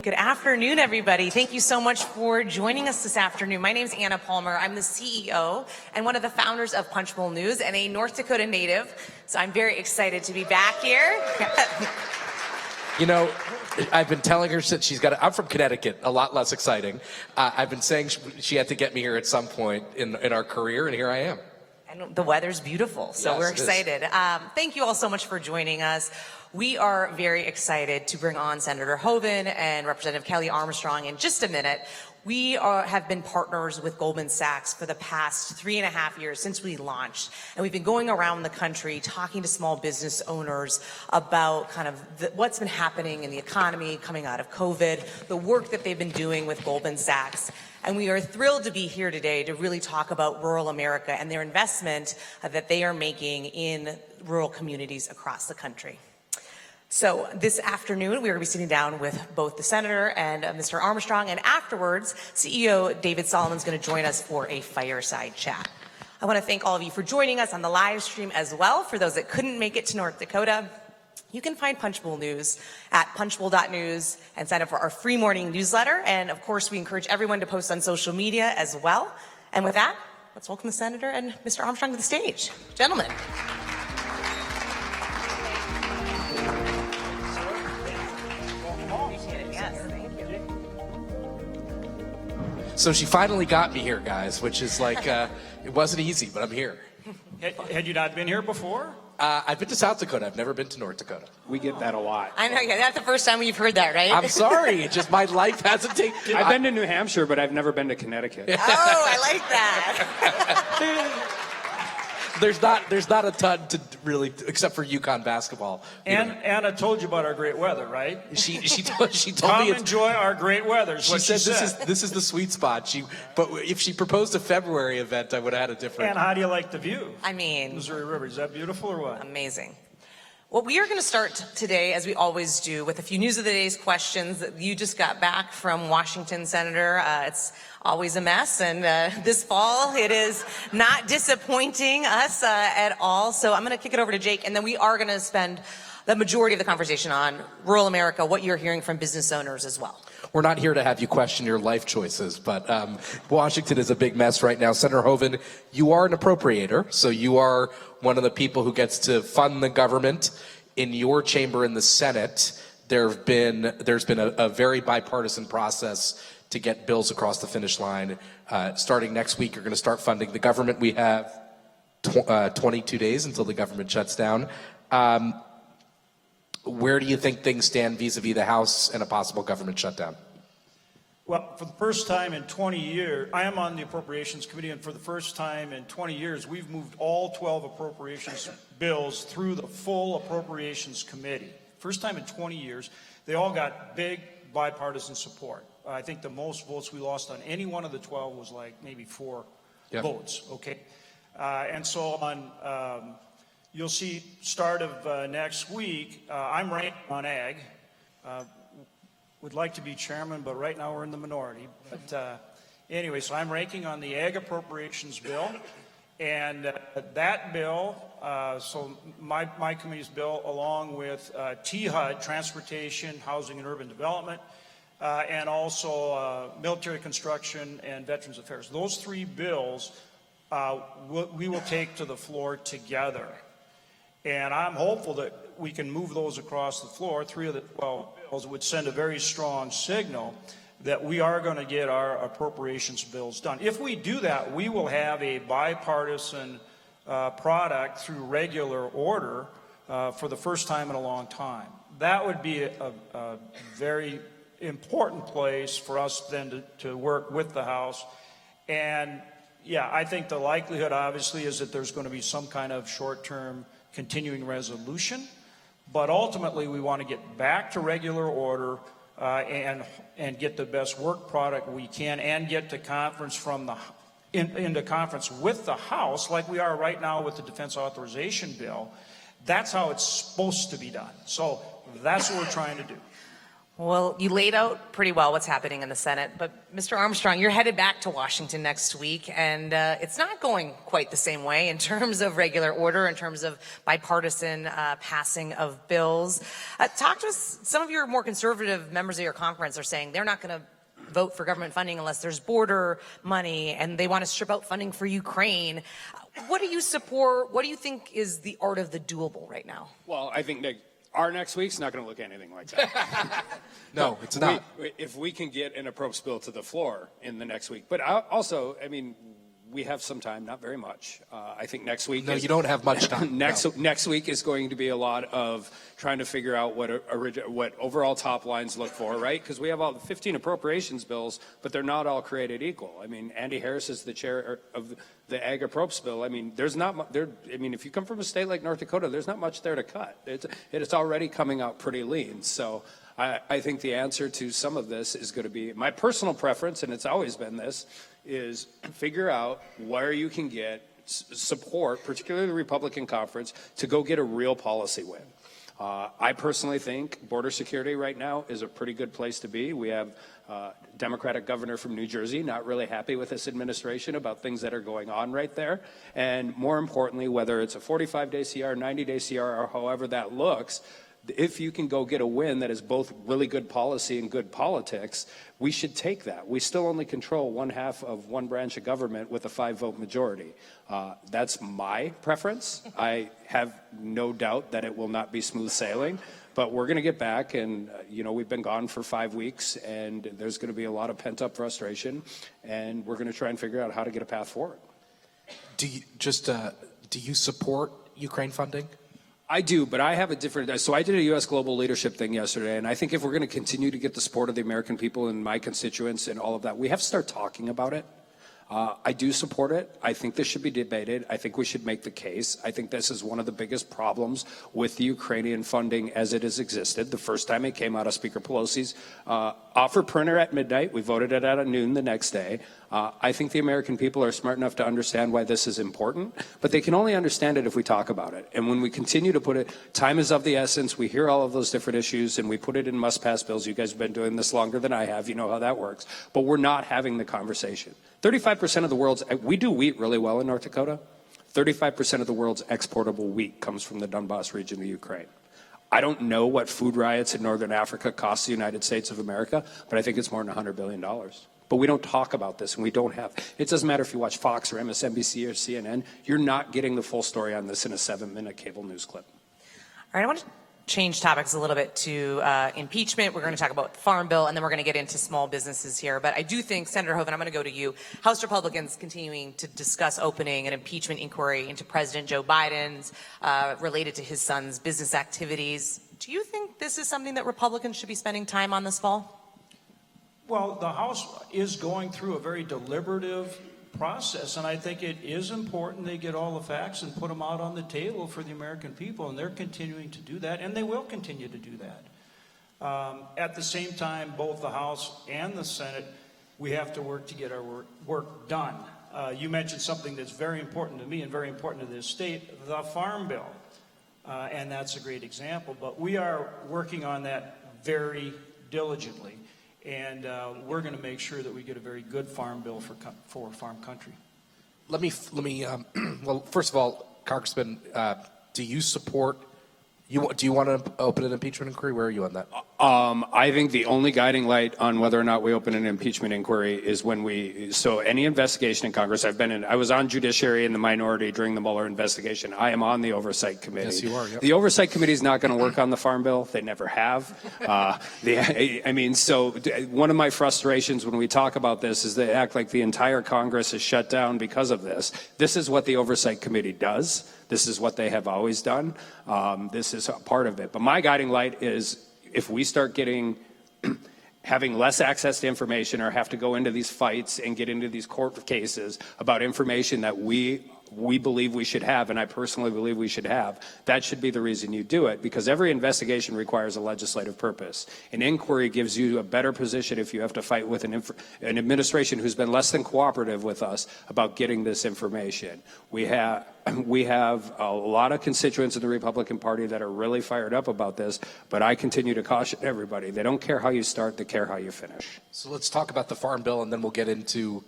Good afternoon, everybody. Thank you so much for joining us this afternoon. My name is Anna Palmer. I'm the CEO and one of the founders of Punchbowl News and a North Dakota native. So I'm very excited to be back here. You know, I've been telling her since I'm from Connecticut, a lot less exciting. I've been saying she had to get me here at some point in our career, and here I am. And the weather's beautiful, so yes, we're excited. Thank you all so much for joining us. We are very excited to bring on Senator Hoeven and Representative Kelly Armstrong in just a minute. We have been partners with Goldman Sachs for the past 3.5 years since we launched, and we've been going around the country talking to small business owners about kind of what's been happening in the economy coming out of COVID, the work that they've been doing with Goldman Sachs. And we are thrilled to be here today to really talk about rural America and their investment that they are making in rural communities across the country. So this afternoon, we are going to be sitting down with both the Senator and Mr. Armstrong, and afterwards, CEO David Solomon is going to join us for a fireside chat. I want to thank all of you for joining us on the live stream as well. For those that couldn't make it to North Dakota, you can find Punchbowl News at punchbowl.news and sign up for our free morning newsletter. And of course, we encourage everyone to post on social media as well. And with that, let's welcome the Senator and Mr. Armstrong to the stage. Gentlemen. So she finally got me here, guys, which is like, it wasn't easy, but I'm here. Had you not been here before? I've been to South Dakota. I've never been to North Dakota. We get that a lot. I know, yeah, that's the first time you've heard that, right? I'm sorry. It's just my life hasn't taken... I've been to New Hampshire, but I've never been to Connecticut. Oh, I like that. There's not a ton to really, except for UConn basketball. And Anna told you about our great weather, right? She told Come me enjoy our great weather. She said this is the sweet spot. But if she proposed a February event, I would have had a different. And how do you like the view? I mean, Missouri River, is that beautiful or what? Amazing. Well, we are going to start today, as we always do, with a few news of the day's questions. You just got back from Washington, Senator. It's always a mess, and this fall it is not disappointing us at all. So I'm going to kick it over to Jake, and then we are going to spend the majority of the conversation on rural America, what you're hearing from business owners as well. We're not here to have you question your life choices, but Washington is a big mess right now. Senator Hoeven, you are an appropriator, so you are one of the people who gets to fund the government. In your chamber in the Senate, there's been a very bipartisan process to get bills across the finish line. Starting next week, you're going to start funding the government. We have 22 days until the government shuts down. Where do you think things stand vis-a-vis the House and a possible government shutdown? Well, for the first time in 20 years, I am on the Appropriations Committee, and for the first time in 20 years, we've moved all 12 appropriations bills through the full Appropriations Committee. First time in 20 years. They all got big bipartisan support. I think the most votes we lost on any one of the 12 was like maybe 4 votes, okay? And so on... you'll see start of next week, I'm ranking on ag. Would like to be chairman, but right now we're in the minority. But anyway, so I'm ranking on the ag appropriations bill. And that bill, so my committee's bill, along with THUD, Transportation, Housing and Urban Development, and also Military Construction and Veterans Affairs. Those 3 bills we will take to the floor together. And I'm hopeful that we can move those across the floor. 3 of the 12 bills would send a very strong signal that we are going to get our appropriations bills done. If we do that, we will have a bipartisan product through regular order for the first time in a long time. That would be a very important place for us then to work with the House. And yeah, I think the likelihood obviously is that there's going to be some kind of short-term continuing resolution, but ultimately we want to get back to regular order and get the best work product we can and get to conference into conference with the House like we are right now with the Defense Authorization Bill. That's how it's supposed to be done. So that's what we're trying to do. Well, you laid out pretty well what's happening in the Senate, but Mr. Armstrong, you're headed back to Washington next week, and it's not going quite the same way in terms of regular order, in terms of bipartisan passing of bills. Talk to us. Some of your more conservative members of your conference are saying they're not going to vote for government funding unless there's border money, and they want to strip out funding for Ukraine. What do you support? What do you think is the art of the doable right now? Well, I think our next week's not going to look anything like that. No, it's not. If we can get an approach bill to the floor in the next week. But also, I mean, we have some time, not very much. I think next week. No, you don't have much time. Next week is going to be a lot of trying to figure out what overall top lines look for, right? Because we have all the 15 appropriations bills, but they're not all created equal. I mean, Andy Harris is the chair of the Ag Approps bill. I mean, there's not there. I mean, if you come from a state like North Dakota, there's not much there to cut. It's already coming out pretty lean. So I think the answer to some of this is going to be my personal preference, and it's always been this, is figure out where you can get support, particularly the Republican conference, to go get a real policy win. I personally think border security right now is a pretty good place to be. We have Democratic governor from New Jersey not really happy with this administration about things that are going on right there. And more importantly, whether it's a 45-day CR, 90-day CR, or however that looks, if you can go get a win that is both really good policy and good politics, we should take that. We still only control one half of one branch of government with a 5-vote majority. That's my preference. I have no doubt that it will not be smooth sailing, but we're going to get back, and we've been gone for 5 weeks, and there's going to be a lot of pent-up frustration, and we're going to try and figure out how to get a path forward. Do you support Ukraine funding? I do, but I have a different. So I did a U.S. global leadership thing yesterday, and I think if we're going to continue to get the support of the American people and my constituents and all of that, we have to start talking about it. I do support it. I think this should be debated. I think we should make the case. I think this is one of the biggest problems with the Ukrainian funding as it has existed. The first time it came out of Speaker Pelosi's offer printer at midnight, we voted it out at noon the next day. I think the American people are smart enough to understand why this is important, but they can only understand it if we talk about it. And when we continue to put it, time is of the essence. We hear all of those different issues, and we put it in must-pass bills. You guys have been doing this longer than I have. You know how that works. But we're not having the conversation. 35% of the world's, we do wheat really well in North Dakota. 35% of the world's exportable wheat comes from the Donbass region of Ukraine. I don't know what food riots in Northern Africa cost the United States of America, but I think it's more than $100 billion. But we don't talk about this, and we don't have. It doesn't matter if you watch Fox or MSNBC or CNN. You're not getting the full story on this in a 7-minute cable news clip. All right, I want to change topics a little bit to impeachment. We're going to talk about the Farm Bill, and then we're going to get into small businesses here. But I do think, Senator Hoeven, I'm going to go to you. House Republicans continuing to discuss opening an impeachment inquiry into President Joe Biden's related to his son's business activities. Do you think this is something that Republicans should be spending time on this fall? Well, the House is going through a very deliberative process, and I think it is important they get all the facts and put them out on the table for the American people, and they're continuing to do that, and they will continue to do that. At the same time, both the House and the Senate, we have to work to get our work done. You mentioned something that's very important to me and very important to this state, the Farm Bill, and that's a great example, but we are working on that very diligently. And we're going to make sure that we get a very good farm bill for farm country. Let me. Well, first of all, Congressman, do you support? Do you want to open an impeachment inquiry? Where are you on that? I think the only guiding light on whether or not we open an impeachment inquiry is when so any investigation in Congress, I was on Judiciary in the minority during the Mueller investigation. I am on the Oversight Committee. Yes, you are. Yep. The Oversight Committee is not going to work on the Farm Bill. They never have. So one of my frustrations when we talk about this is they act like the entire Congress is shut down because of this. This is what the Oversight Committee does. This is what they have always done. This is a part of it. But my guiding light is if we start having less access to information or have to go into these fights and get into these court cases about information that we we believe we should have, and I personally believe we should have, that should be the reason you do it, because every investigation requires a legislative purpose. An inquiry gives you a better position if you have to fight with an administration who's been less than cooperative with us about getting this information. We have a lot of constituents in the Republican Party that are really fired up about this, but I continue to caution everybody. They don't care how you start, they care how you finish. So let's talk about the Farm Bill, and then we'll get into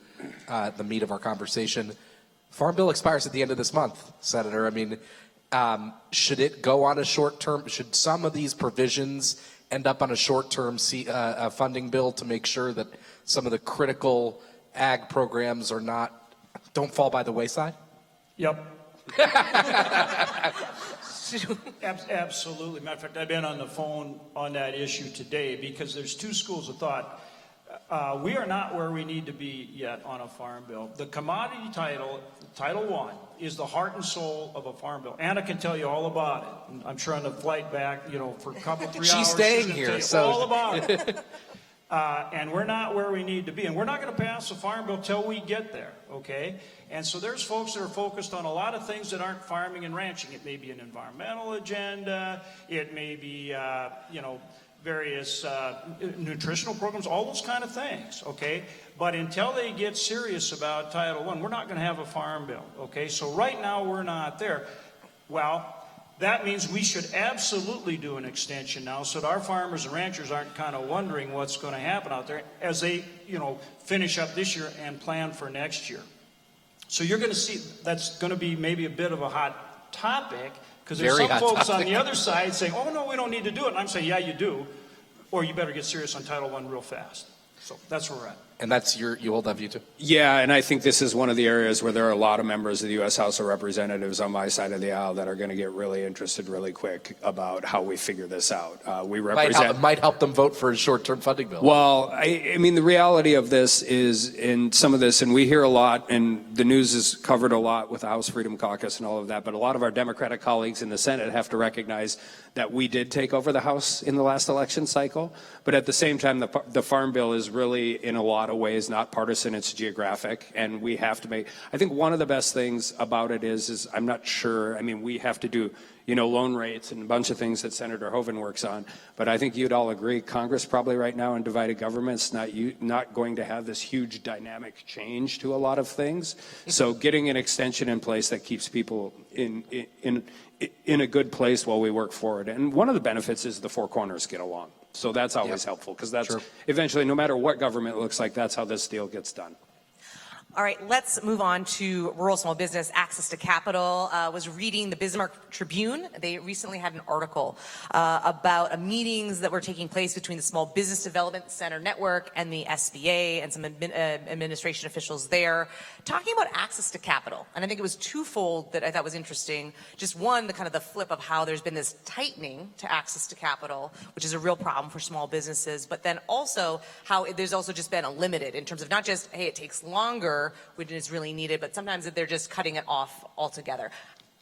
the meat of our conversation. Farm Bill expires at the end of this month, Senator. I mean, should it go on a short-term? Should some of these provisions end up on a short-term funding bill to make sure that some of the critical ag programs don't fall by the wayside? Yep. Absolutely. Matter of fact, I've been on the phone on that issue today because there's two schools of thought. We are not where we need to be yet on a farm bill. The commodity Title I, is the heart and soul of a farm bill. Anna can tell you all about it. And I'm sure on the flight back, for a couple, 3 hours. She's staying gonna here, tell you so all about it. And we're not where we need to be. And we're not going to pass a farm bill till we get there, okay? And so there's folks that are focused on a lot of things that aren't farming and ranching. It may be an environmental agenda. It may be, various nutritional programs, all those kind of things, okay? But until they get serious about Title I, we're not going to have a farm bill, okay? So right now, we're not there. Well, that means we should absolutely do an extension now so that our farmers and ranchers aren't kind of wondering what's going to happen out there as they, finish up this year and plan for next year. So you're going to see that's going to be maybe a bit of a hot topic because there's Very some hot folks topic. on the other side saying, oh, no, we don't need to do it. And I'm saying, yeah, you do. Or you better get serious on Title I real fast. So that's where we're at. And that's you hold that view too? Yeah, and I think this is one of the areas where there are a lot of members of the U.S. House of Representatives on my side of the aisle that are going to get really interested really quick about how we figure this out. We represent... Might help them vote for a short-term funding bill. Well, I mean, the reality of this is in some of this, and we hear a lot, and the news is covered a lot with the House Freedom Caucus and all of that, but a lot of our Democratic colleagues in the Senate have to recognize that we did take over the House in the last election cycle, but at the same time, the Farm Bill is really, in a lot of ways, not partisan, it's geographic, and we have to make, I think one of the best things about it is I'm not sure, I mean, we have to do, loan rates and a bunch of things that Senator Hoeven works on, but I think you'd all agree, Congress probably right now in divided government's not going to have this huge dynamic change to a lot of things, so getting an extension in place that keeps people in a good place while we work forward, and one of the benefits is the four corners get along. So that's always helpful because that's eventually, no matter what government looks like, that's how this deal gets done. All right, let's move on to rural small business access to capital. Was reading the Bismarck Tribune. They recently had an article about meetings that were taking place between the Small Business Development Center Network and the SBA and some administration officials there, talking about access to capital. And I think it was twofold that I thought was interesting. Just one, the kind of the flip of how there's been this tightening to access to capital, which is a real problem for small businesses, but then also how there's also just been a limited in terms of not just, hey, it takes longer, when it is really needed, but sometimes they're just cutting it off altogether.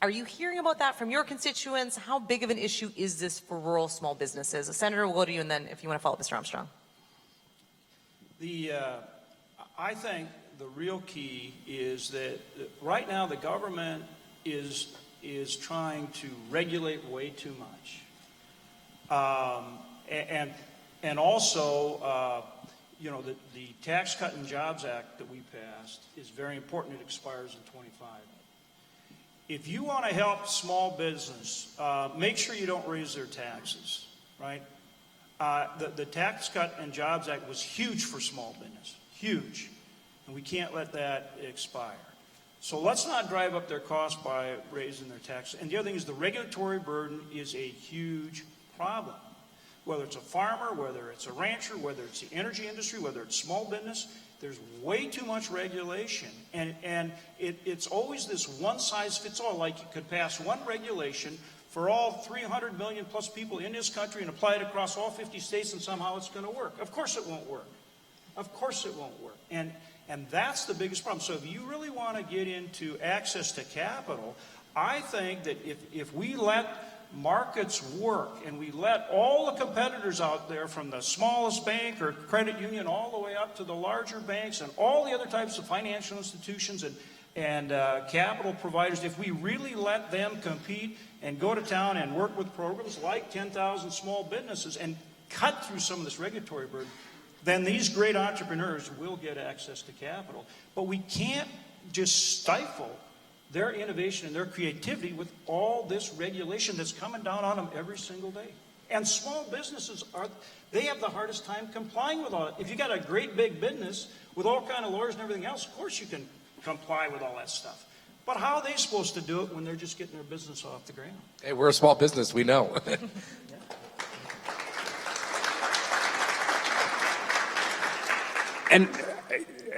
Are you hearing about that from your constituents? How big of an issue is this for rural small businesses? Senator, we'll go to you, and then if you want to follow up, Mr. Armstrong. I think the real key is that right now the government is trying to regulate way too much, and also. The Tax Cut and Jobs Act that we passed is very important. It expires in 25. If you want to help small business, make sure you don't raise their taxes, right? The Tax Cut and Jobs Act was huge for small business, huge. And we can't let that expire. So let's not drive up their costs by raising their taxes. And the other thing is the regulatory burden is a huge problem. Whether it's a farmer, whether it's a rancher, whether it's the energy industry, whether it's small business, there's way too much regulation. And it's always this one-size-fits-all, like you could pass one regulation for all 300 million plus people in this country and apply it across all 50 states and somehow it's going to work. Of course it won't work. Of course it won't work. And that's the biggest problem. So if you really want to get into access to capital, I think that if we let markets work and we let all the competitors out there from the smallest bank or credit union all the way up to the larger banks and all the other types of financial institutions and And capital providers, if we really let them compete and go to town and work with programs like 10,000 small businesses and cut through some of this regulatory burden, then these great entrepreneurs will get access to capital. But we can't just stifle their innovation and their creativity with all this regulation that's coming down on them every single day. And small businesses they have the hardest time complying with all it. If you got a great big business with all kind of lawyers and everything else, of course you can comply with all that stuff. But how are they supposed to do it when they're just getting their business off the ground? Hey, we're a small business, we know. And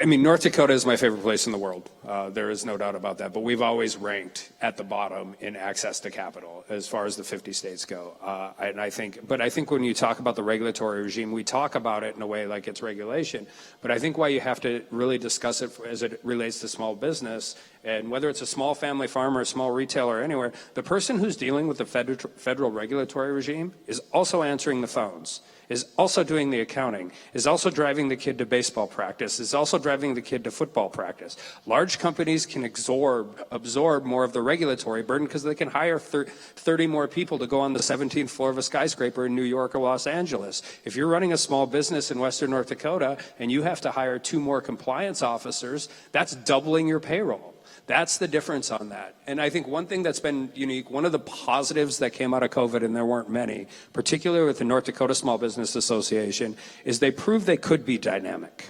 I mean, North Dakota is my favorite place in the world. There is no doubt about that. But we've always ranked at the bottom in access to capital as far as the 50 states go. I think when you talk about the regulatory regime, we talk about it in a way like it's regulation. But I think why you have to really discuss it as it relates to small business, and whether it's a small family farm or a small retailer or anywhere, the person who's dealing with the federal regulatory regime is also answering the phones, is also doing the accounting, is also driving the kid to baseball practice, is also driving the kid to football practice. Large companies can absorb more of the regulatory burden because they can hire 30 more people to go on the 17th floor of a skyscraper in New York or Los Angeles. If you're running a small business in Western North Dakota and you have to hire 2 more compliance officers, that's doubling your payroll. That's the difference on that. And I think one thing that's been unique, one of the positives that came out of COVID, and there weren't many, particularly with the North Dakota Small Business Association, is they proved they could be dynamic.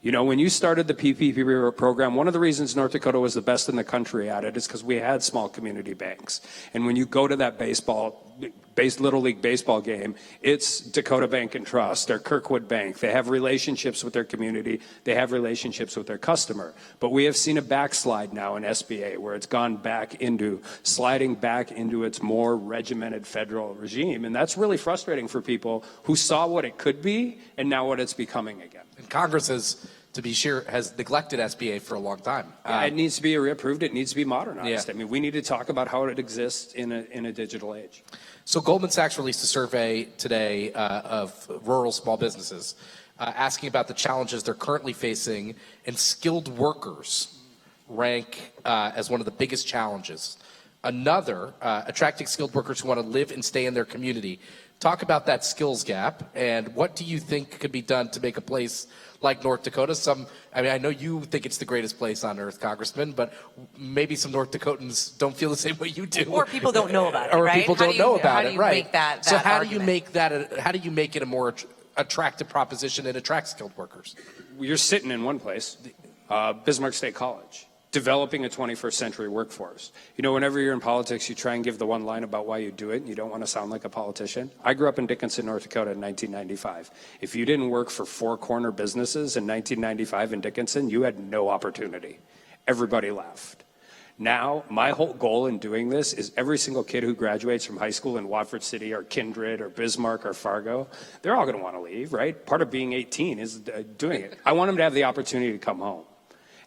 You know, when you started the PPP program, one of the reasons North Dakota was the best in the country at it is because we had small community banks. And when you go to that Little League baseball game, it's Dakota Bank and Trust or Kirkwood Bank. They have relationships with their community. They have relationships with their customer. But we have seen a backslide now in SBA where it's gone sliding back into its more regimented federal regime. And that's really frustrating for people who saw what it could be and now what it's becoming again. And Congress to be sure, has neglected SBA for a long time. It needs to be reapproved. It needs to be modernized. Yeah. I mean, we need to talk about how it exists in a digital age. So Goldman Sachs released a survey today of rural small businesses asking about the challenges they're currently facing, and skilled workers rank as one of the biggest challenges. Another, attracting skilled workers who want to live and stay in their community. Talk about that skills gap, and what do you think could be done to make a place like North Dakota? I know you think it's the greatest place on earth, Congressman, but maybe some North Dakotans don't feel the same way you do. Or people don't know about it, or right? people don't know about it, right? Make that so how argument? do you make it a more attractive proposition and attract skilled workers? You're sitting in one place, Bismarck State College, developing a 21st century workforce. You know, whenever you're in politics, you try and give the one line about why you do it, and you don't want to sound like a politician. I grew up in Dickinson, North Dakota in 1995. If you didn't work for 4 corner businesses in 1995 in Dickinson, you had no opportunity. Everybody left. Now, my whole goal in doing this is every single kid who graduates from high school in Watford City or Kindred or Bismarck or Fargo, they're all going to want to leave, right? Part of being 18 is doing it. I want them to have the opportunity to come home.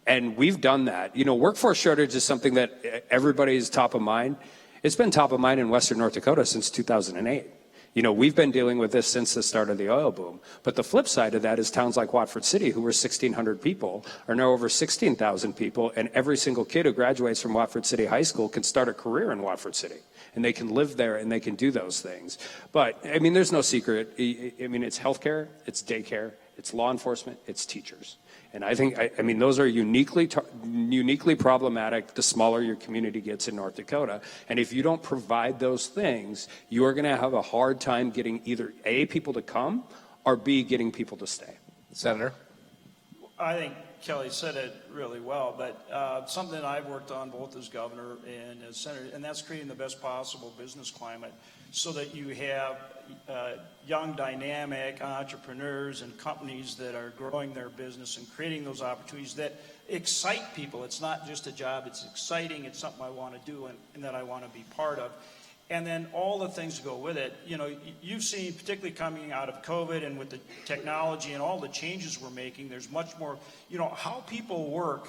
And we've done that. You know, workforce shortage is something that everybody's top of mind. It's been top of mind in Western North Dakota since 2008. You know, we've been dealing with this since the start of the oil boom. But the flip side of that is towns like Watford City, who were 1,600 people, are now over 16,000 people, and every single kid who graduates from Watford City High School can start a career in Watford City. And they can live there and they can do those things. But, I mean, there's no secret. I mean, it's healthcare, it's daycare, it's law enforcement, it's teachers. And I think, I mean, those are uniquely problematic the smaller your community gets in North Dakota. And if you don't provide those things, you are going to have a hard time getting either A, people to come, or B, getting people to stay. Senator? I think Kelly said it really well, but something I've worked on both as governor and as senator, and that's creating the best possible business climate so that you have young, dynamic entrepreneurs and companies that are growing their business and creating those opportunities that excite people. It's not just a job, it's exciting, it's something I want to do and that I want to be part of. And then all the things that go with it. You know, you've seen, particularly coming out of COVID and with the technology and all the changes we're making, there's much more, you know, how people work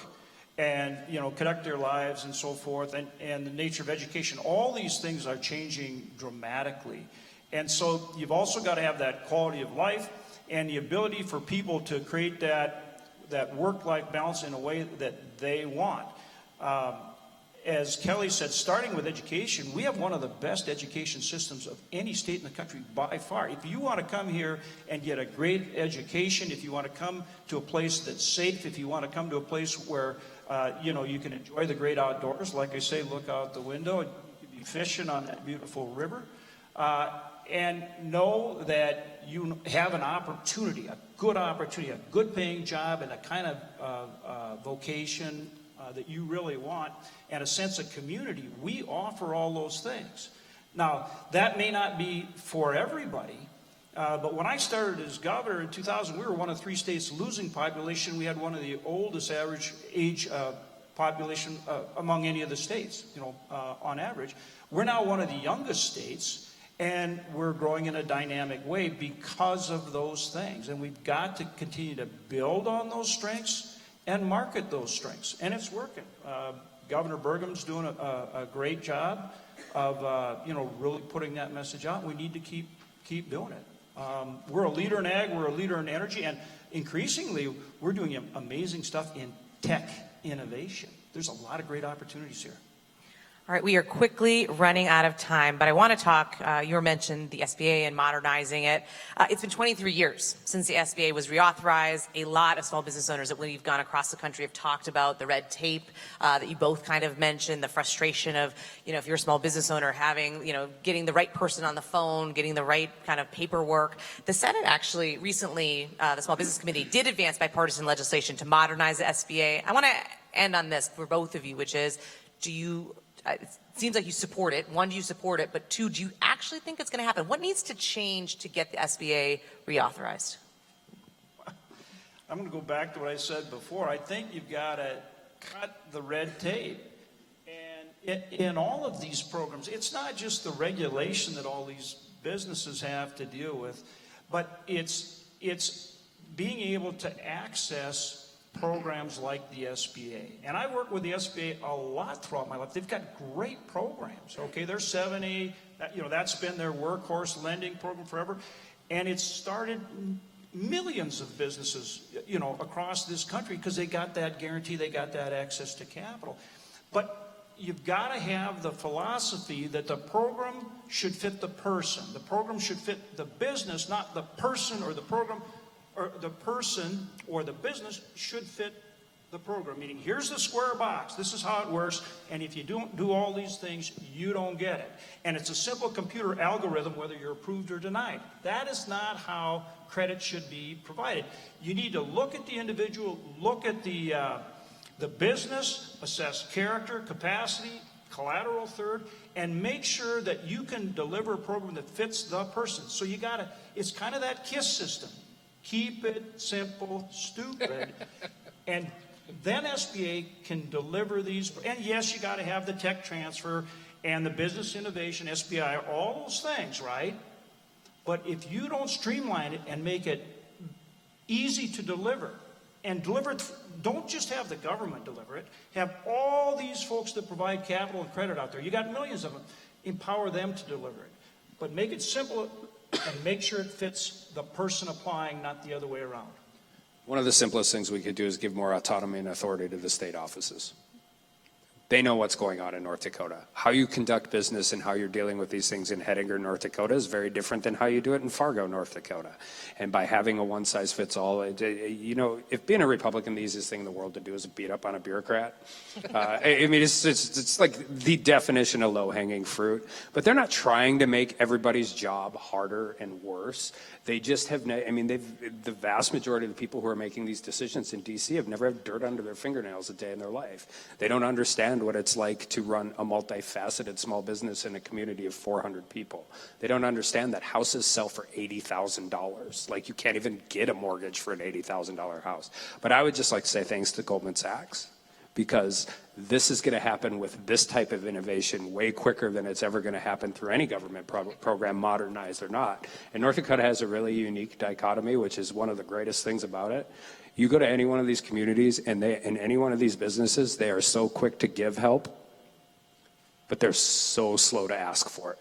and, you know, conduct their lives and so forth, and the nature of education. All these things are changing dramatically. And so you've also got to have that quality of life and the ability for people to create that work-life balance in a way that they want. As Kelly said, starting with education, we have one of the best education systems of any state in the country by far. If you want to come here and get a great education, if you want to come to a place that's safe, if you want to come to a place where you can enjoy the great outdoors, like I say, look out the window, you can be fishing on that beautiful river, and know that you have an opportunity, a good paying job, and a kind of vocation that you really want, and a sense of community. We offer all those things. Now, that may not be for everybody, but when I started as governor in 2000, we were one of 3 states losing population. We had one of the oldest average age population among any of the states, on average. We're now one of the youngest states, and we're growing in a dynamic way because of those things. And we've got to continue to build on those strengths and market those strengths, and it's working. Governor Burgum's doing a great job of really putting that message out. We need to keep doing it. We're a leader in ag, we're a leader in energy, and increasingly we're doing amazing stuff in tech innovation. There's a lot of great opportunities here. All right, we are quickly running out of time, but I want to talk, you mentioned the SBA and modernizing it. It's been 23 years since the SBA was reauthorized. A lot of small business owners that we've gone across the country have talked about the red tape that you both kind of mentioned, the frustration of, if you're a small business owner having, getting the right person on the phone, getting the right kind of paperwork. The Senate actually recently, the Small Business Committee did advance bipartisan legislation to modernize the SBA. I want to end on this for both of you, which is, it seems like you support it. 1, do you support it? But 2, do you actually think it's going to happen? What needs to change to get the SBA reauthorized? I'm going to go back to what I said before. I think you've got to cut the red tape. And in all of these programs, it's not just the regulation that all these businesses have to deal with, but it's being able to access programs like the SBA. And I work with the SBA a lot throughout my life. They've got great programs, okay? They're 7A, that's been their workhorse lending program forever. And it's started millions of businesses, across this country because they got that guarantee, they got that access to capital. But you've got to have the philosophy that the program should fit the person. The program should fit the business, not the person or the program. Or the person or the business should fit the program, meaning here's the square box, this is how it works, and if you don't do all these things, you don't get it. And it's a simple computer algorithm whether you're approved or denied. That is not how credit should be provided. You need to look at the individual, look at the business, assess character, capacity, collateral third, and make sure that you can deliver a program that fits the person. So it's kind of that KISS system. Keep it simple, stupid, and then SBA can deliver these. And yes, you got to have the tech transfer and the business innovation, SBI, all those things, right? But if you don't streamline it and make it easy to deliver, and deliver it, don't just have the government deliver it, have all these folks that provide capital and credit out there. You got millions of them. Empower them to deliver it. But make it simple and make sure it fits the person applying, not the other way around. One of the simplest things we could do is give more autonomy and authority to the state offices. They know what's going on in North Dakota. How you conduct business and how you're dealing with these things in Hettinger, North Dakota is very different than how you do it in Fargo, North Dakota. And by having a one-size-fits-all, if being a Republican, the easiest thing in the world to do is beat up on a bureaucrat. It's like the definition of low-hanging fruit. But they're not trying to make everybody's job harder and worse. They just have, the vast majority of the people who are making these decisions in D.C. have never had dirt under their fingernails a day in their life. They don't understand what it's like to run a multifaceted small business in a community of 400 people. They don't understand that houses sell for $80,000. Like, you can't even get a mortgage for an $80,000 house. But I would just like to say thanks to Goldman Sachs, because this is going to happen with this type of innovation way quicker than it's ever going to happen through any government program, modernized or not. And North Dakota has a really unique dichotomy, which is one of the greatest things about it. You go to any one of these communities and in any one of these businesses, they are so quick to give help, but they're so slow to ask for it.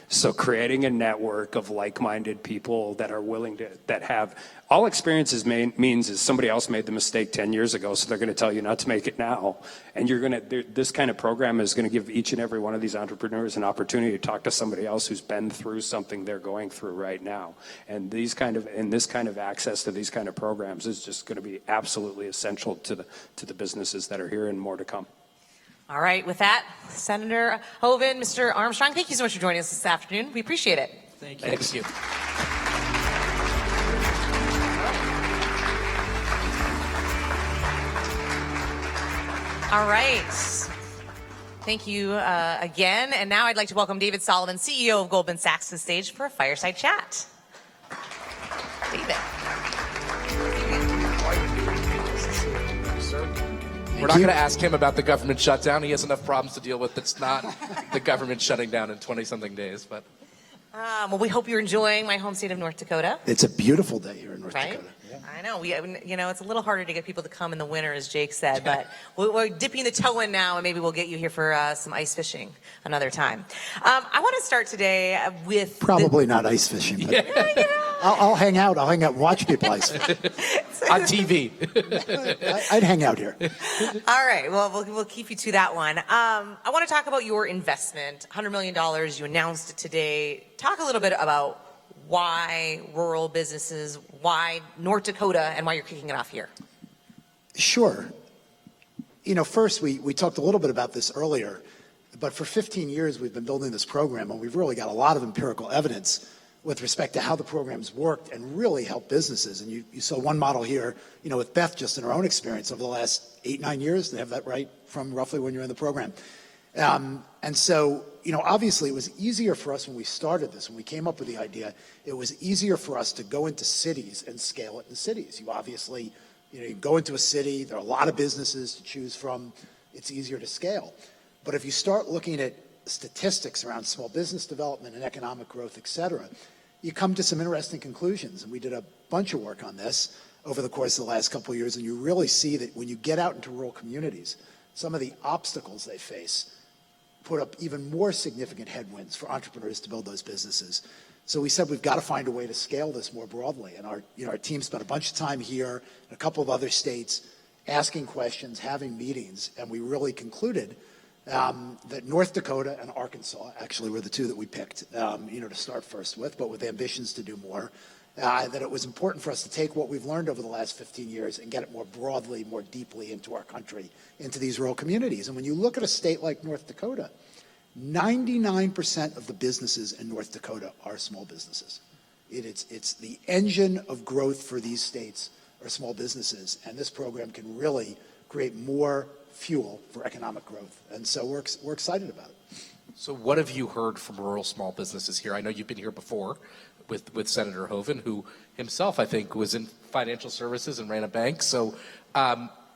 So creating a network of like-minded people that are willing to, that have, all experiences means is somebody else made the mistake 10 years ago, so they're going to tell you not to make it now. And you're going to, this kind of program is going to give each and every one of these entrepreneurs an opportunity to talk to somebody else who's been through something they're going through right now. And this kind of access to these kind of programs is just going to be absolutely essential to the businesses that are here and more to come. All right, with that, Senator Hoeven, Mr. Armstrong, thank you so much for joining us this afternoon. We appreciate it. Thank you. Thank you. All right. Thank you again. And now I'd like to welcome David Solomon, CEO of Goldman Sachs, to the stage for a fireside chat. David. We're not going to ask him about the government shutdown. He has enough problems to deal with. It's not the government shutting down in 20-something days. But Well, we hope you're enjoying my home state of North Dakota. It's a beautiful day here in North Right? Dakota. Yeah. I know. It's a little harder to get people to come in the winter, as Jake said, but we're dipping the toe in now, and maybe we'll get you here for some ice fishing another time. I want to start today with Probably not ice fishing, but I'll hang out. I'll hang out and watch people ice fish. on TV. I'd hang out here. All right. Well, we'll keep you to that one. I want to talk about your investment, $100 million. You announced it today. Talk a little bit about why rural businesses, why North Dakota, and why you're kicking it off here. Sure. First, we talked a little bit about this earlier, but for 15 years we've been building this program, and we've really got a lot of empirical evidence with respect to how the program's worked and really helped businesses. And you saw one model here, with Beth, just in her own experience over the last 8-9 years, to have that right from roughly when you're in the program. And so, obviously it was easier for us when we started this, when we came up with the idea, it was easier for us to go into cities and scale it in cities. You obviously, you go into a city, there are a lot of businesses to choose from, it's easier to scale. But if you start looking at statistics around small business development and economic growth, et cetera, you come to some interesting conclusions. And we did a bunch of work on this over the course of the last couple of years, and you really see that when you get out into rural communities, some of the obstacles they face put up even more significant headwinds for entrepreneurs to build those businesses. So we said we've got to find a way to scale this more broadly. And our team spent a bunch of time here in a couple of other states asking questions, having meetings, and we really concluded that North Dakota and Arkansas actually were the two that we picked, to start first with, but with ambitions to do more. That it was important for us to take what we've learned over the last 15 years and get it more broadly, more deeply into our country, into these rural communities. And when you look at a state like North Dakota, 99% of the businesses in North Dakota are small businesses. It's the engine of growth for these states are small businesses, and this program can really create more fuel for economic growth. And so we're excited about it. So what have you heard from rural small businesses here? I know you've been here before with Senator Hoeven, who himself, I think, was in financial services and ran a bank. So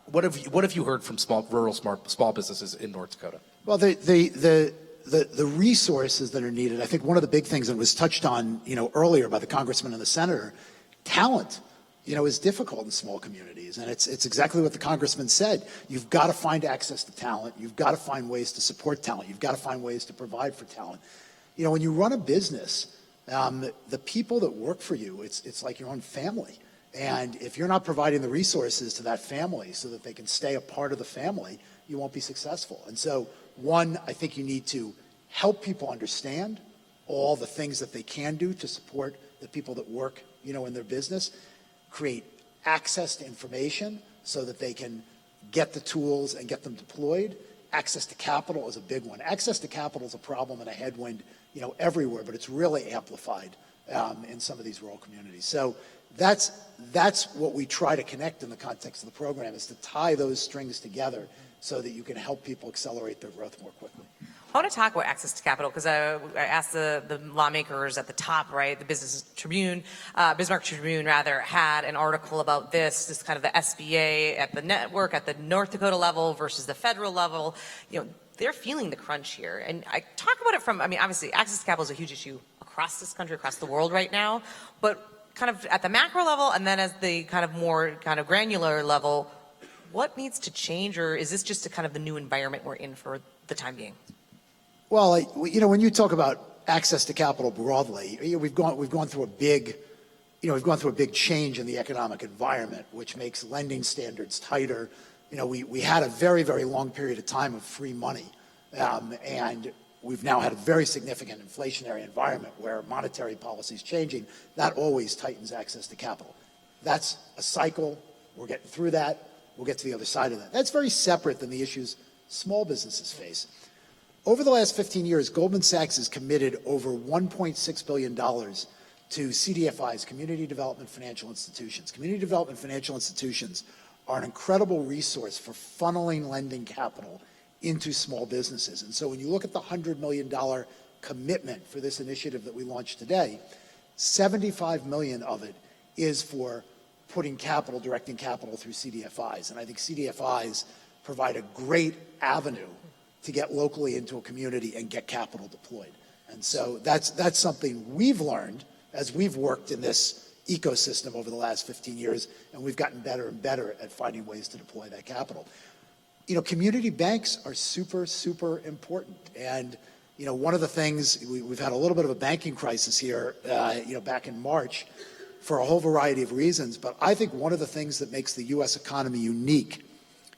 what have you heard from rural small businesses in North Dakota? Well, the resources that are needed, I think one of the big things that was touched on, earlier by the congressman and the senator, talent, is difficult in small communities. And it's exactly what the congressman said. You've got to find access to talent. You've got to find ways to support talent. You've got to find ways to provide for talent. When you run a business, the people that work for you, it's like your own family. And if you're not providing the resources to that family so that they can stay a part of the family, you won't be successful. And so, one, I think you need to help people understand all the things that they can do to support the people that work, in their business, create access to information so that they can get the tools and get them deployed. Access to capital is a big one. Access to capital is a problem and a headwind, everywhere, but it's really amplified in some of these rural communities. So that's what we try to connect in the context of the program, is to tie those strings together so that you can help people accelerate their growth more quickly. I want to talk about access to capital because I asked the lawmakers at the top, right? The Bismarck Tribune, had an article about this kind of the SBA at the network, at the North Dakota level versus the federal level. They're feeling the crunch here. And I talk about it from, obviously access to capital is a huge issue across this country, across the world right now, but kind of at the macro level and then as the kind of more kind of granular level, what needs to change, or is this just a kind of the new environment we're in for the time being? Well, when you talk about access to capital broadly, we've gone through a big change in the economic environment, which makes lending standards tighter. We had a very, very long period of time of free money, and we've now had a very significant inflationary environment where monetary policy is changing. That always tightens access to capital. That's a cycle. We're getting through that. We'll get to the other side of that. That's very separate than the issues small businesses face. Over the last 15 years, Goldman Sachs has committed over $1.6 billion to CDFIs, Community Development Financial Institutions. Community Development Financial Institutions are an incredible resource for funneling lending capital into small businesses. And so when you look at the $100 million commitment for this initiative that we launched today, 75 million of it is for putting capital, directing capital through CDFIs. And I think CDFIs provide a great avenue to get locally into a community and get capital deployed. And so that's something we've learned as we've worked in this ecosystem over the last 15 years, and we've gotten better and better at finding ways to deploy that capital. Community banks are super, super important. And, one of the things, we've had a little bit of a banking crisis here, back in March for a whole variety of reasons. But I think one of the things that makes the U.S. economy unique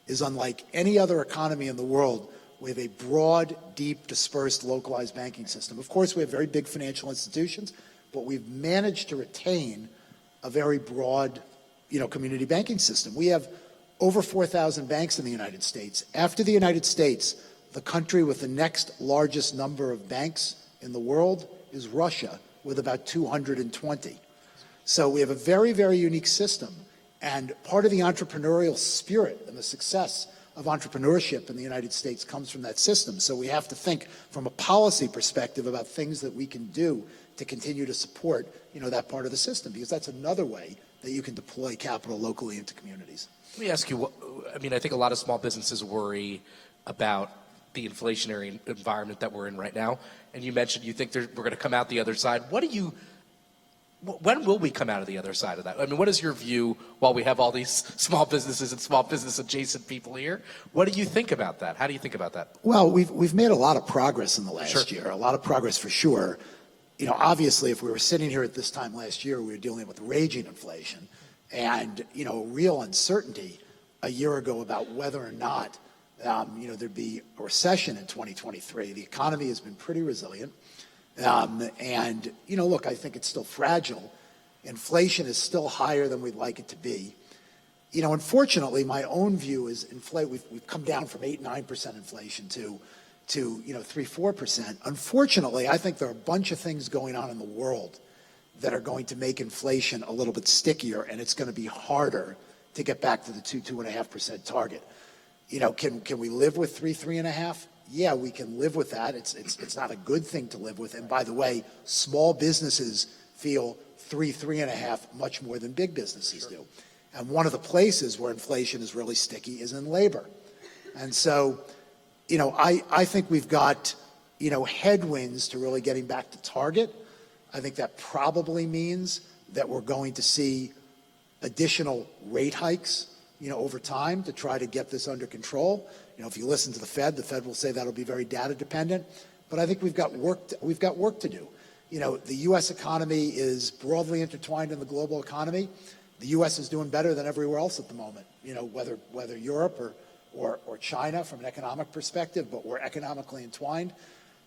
is unlike any other economy in the world, we have a broad, deep, dispersed, localized banking system. Of course, we have very big financial institutions, but we've managed to retain a very broad, community banking system. We have over 4,000 banks in the United States. After the United States, the country with the next largest number of banks in the world is Russia, with about 220. So we have a very, very unique system. And part of the entrepreneurial spirit and the success of entrepreneurship in the United States comes from that system. So we have to think from a policy perspective about things that we can do to continue to support, that part of the system, because that's another way that you can deploy capital locally into communities. Let me ask you, I think a lot of small businesses worry about the inflationary environment that we're in right now. And you mentioned you think we're going to come out the other side. When will we come out of the other side of that? What is your view while we have all these small businesses and small business adjacent people here? What do you think about that? How do you think about that? Well, we've made a lot of progress in the last year, a lot of progress for sure. Obviously, if we were sitting here at this time last year, we were dealing with raging inflation and, real uncertainty a year ago about whether or not, there'd be a recession in 2023. The economy has been pretty resilient. And, look, I think it's still fragile. Inflation is still higher than we'd like it to be. Unfortunately, my own view is we've come down from 8-9% inflation to 3-4%. Unfortunately, I think there are a bunch of things going on in the world that are going to make inflation a little bit stickier, and it's going to be harder to get back to the 2-2.5% target. Can we live with 3-3.5%? Yeah, we can live with that. It's not a good thing to live with. And by the way, small businesses feel 3-3.5% much more than big businesses do. And one of the places where inflation is really sticky is in labor. And so, I think we've got, headwinds to really getting back to target. I think that probably means that we're going to see additional rate hikes, over time to try to get this under control. If you listen to the Fed will say that'll be very data dependent. But I think we've got work to do. The U.S. economy is broadly intertwined in the global economy. The U.S. is doing better than everywhere else at the moment. Whether Europe or China from an economic perspective, but we're economically entwined.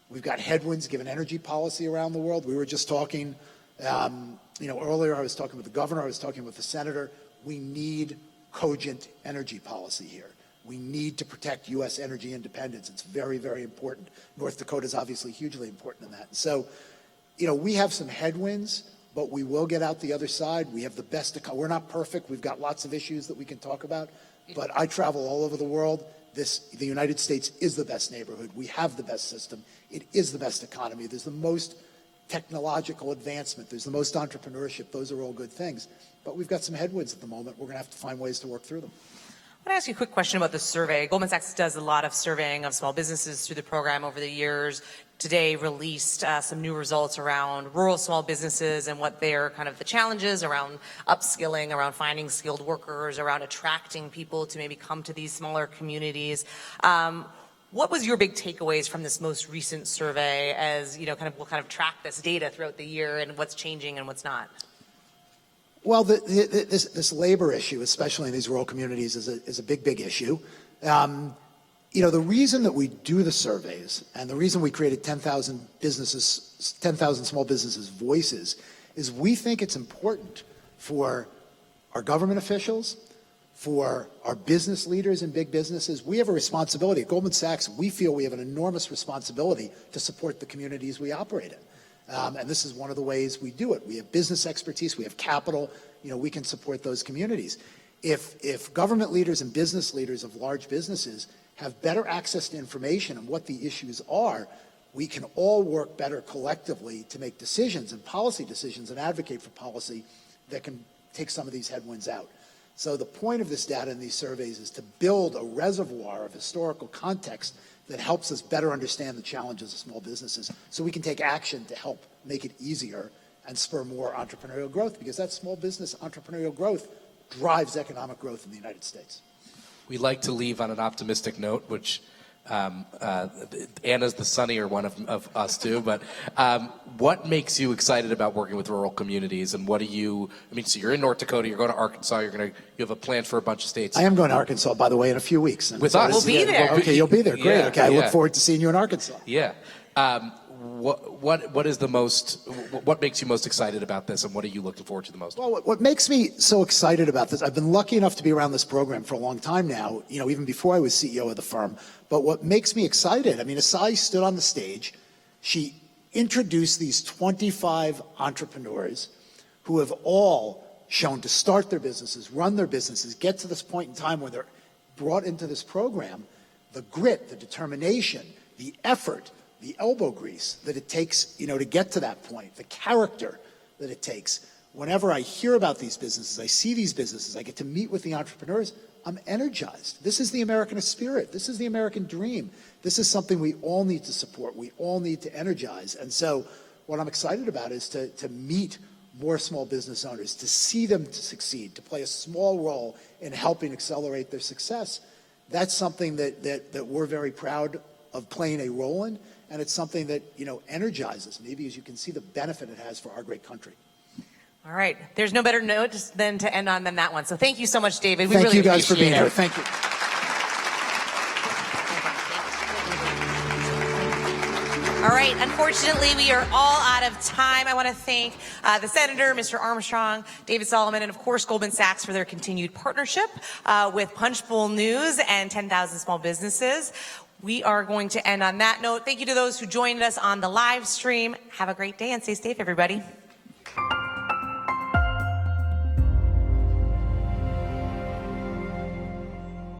We've got headwinds given energy policy around the world. We were just talking, earlier I was talking with the governor, I was talking with the senator. We need cogent energy policy here. We need to protect U.S. energy independence. It's very, very important. North Dakota is obviously hugely important in that. So, we have some headwinds, but we will get out the other side. We have the best, we're not perfect. We've got lots of issues that we can talk about, but I travel all over the world. The United States is the best neighborhood. We have the best system. It is the best economy. There's the most technological advancement. There's the most entrepreneurship. Those are all good things. But we've got some headwinds at the moment. We're going to have to find ways to work through them. I want to ask you a quick question about the survey. Goldman Sachs does a lot of surveying of small businesses through the program over the years. Today released some new results around rural small businesses and what their kind of the challenges around upskilling, around finding skilled workers, around attracting people to maybe come to these smaller communities. What was your big takeaways from this most recent survey as, you know, we'll kind of track this data throughout the year and what's changing and what's not? Well, this labor issue, especially in these rural communities, is a big issue. You know, the reason that we do the surveys and the reason we created 10,000 small businesses voices is we think it's important for our government officials, for our business leaders in big businesses. We have a responsibility. At Goldman Sachs, we feel we have an enormous responsibility to support the communities we operate in. And this is one of the ways we do it. We have business expertise, we have capital, you know, we can support those communities. If government leaders and business leaders of large businesses have better access to information on what the issues are, we can all work better collectively to make decisions and policy decisions and advocate for policy that can take some of these headwinds out. So the point of this data in these surveys is to build a reservoir of historical context that helps us better understand the challenges of small businesses so we can take action to help make it easier and spur more entrepreneurial growth, because that small business entrepreneurial growth drives economic growth in the United States. We like to leave on an optimistic note, which Anna's the sunnier one of us two, but what makes you excited about working with rural communities, and what do you, I mean, so you're in North Dakota, you're going to Arkansas, you have a plan for a bunch of states. I am going to Arkansas, by the way, in a few weeks. And With so us. We'll be there. Okay, you'll be there. Great. Yeah, Okay, I look yeah. forward to seeing you in Arkansas. Yeah. What is the most, what makes you most excited about this, and what are you looking forward to the most? Well, what makes me so excited about this, I've been lucky enough to be around this program for a long time now, you know, even before I was CEO of the firm. But what makes me excited, I mean, Asai stood on the stage. She introduced these 25 entrepreneurs who have all shown to start their businesses, run their businesses, get to this point in time where they're brought into this program, the grit, the determination, the effort, the elbow grease that it takes, you know, to get to that point, the character that it takes. Whenever I hear about these businesses, I see these businesses, I get to meet with the entrepreneurs, I'm energized. This is the American spirit. This is the American dream. This is something we all need to support. We all need to energize. And so what I'm excited about is to meet more small business owners, to see them to succeed, to play a small role in helping accelerate their success. That's something that we're very proud of playing a role in. And it's something that, you know, energizes me because you can see the benefit it has for our great country. All right. There's no better note than to end on than that one. So thank you so much, David. We Thank really you guys for appreciate being it. here. Thank you. All right. Unfortunately, we are all out of time. I want to thank the Senator, Mr. Armstrong, David Solomon, and of course Goldman Sachs for their continued partnership with Punchbowl News and 10,000 Small Businesses. We are going to end on that note. Thank you to those who joined us on the live stream. Have a great day and stay safe, everybody.